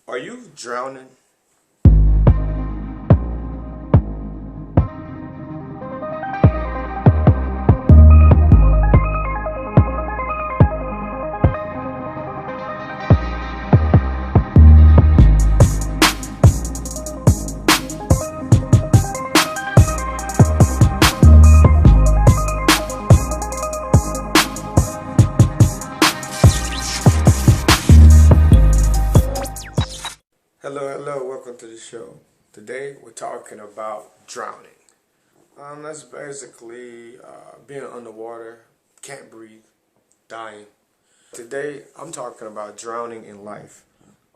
Are you drowning? Hello, welcome to the show. Today we're talking about drowning. That's basically being underwater, can't breathe, dying. Today I'm talking about drowning in life.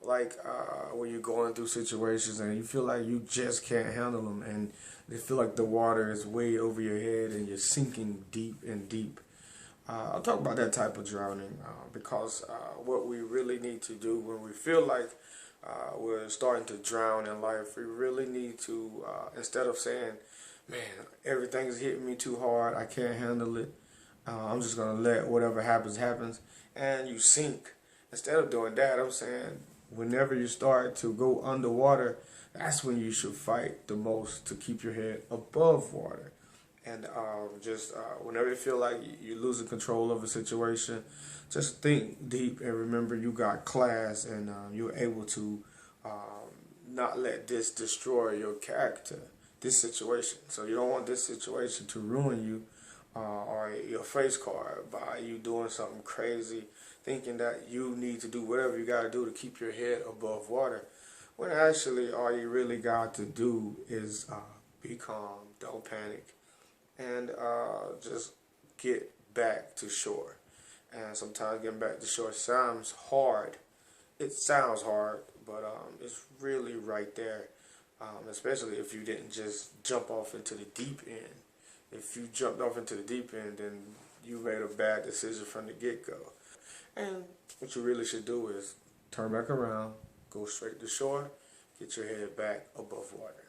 Like when you're going through situations and you feel like you just can't handle them and they feel like the water is way over your head and you're sinking deep and deep. I'll talk about that type of drowning because what we really need to do when we feel like we're starting to drown in life, we really need to, instead of saying, man, everything's hitting me too hard, I can't handle it, I'm just going to let whatever happens, and you sink. Instead of doing that, I'm saying, whenever you start to go underwater, that's when you should fight the most to keep your head above water. And whenever you feel like you're losing control of a situation, just think deep and remember you got class and you're able to not let this destroy your character, this situation. So you don't want this situation to ruin you or your face card by you doing something crazy, thinking that you need to do whatever you got to do to keep your head above water. When actually all you really got to do is be calm, don't panic, and just get back to shore. And sometimes getting back to shore sounds hard. It sounds hard, but it's really right there, especially if you didn't just jump off into the deep end. If you jumped off into the deep end, then you made a bad decision from the get-go. And what you really should do is turn back around, go straight to shore, get your head back above water.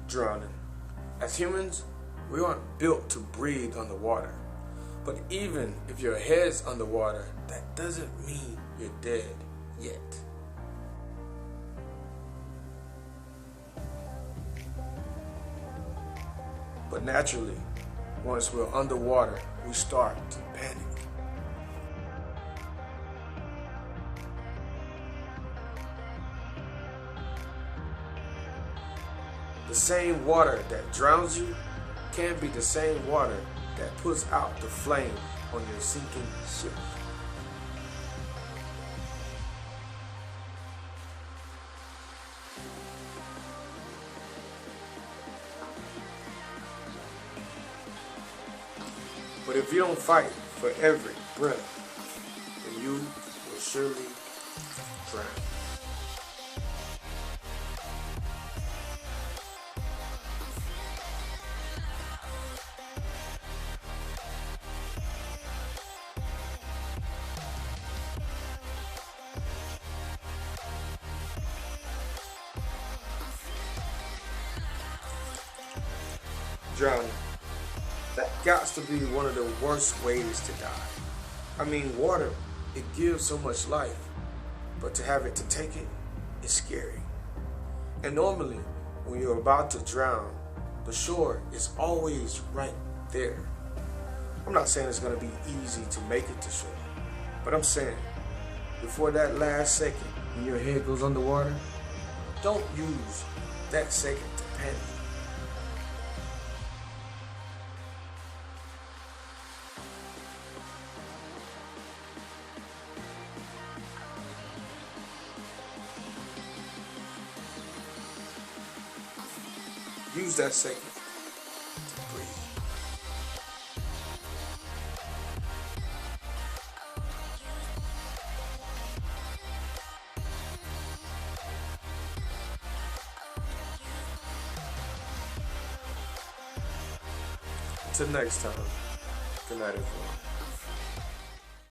Drowning. As humans, we aren't built to breathe underwater. But even if your head's underwater, that doesn't mean you're dead yet. But naturally, once we're underwater, we start to panic. The same water that drowns you can be the same water that puts out the flame on your sinking ship. But if you don't fight for every breath, then you will surely drown. Drowning. That got to be one of the worst ways to die. I mean, water, it gives so much life, but to have it to take it is scary. And normally, when you're about to drown, the shore is always right there. I'm not saying it's going to be easy to make it to shore, but I'm saying, before that last second, when your head goes underwater, don't use that second to panic. Use that second to breathe. Till next time. Good night, everyone.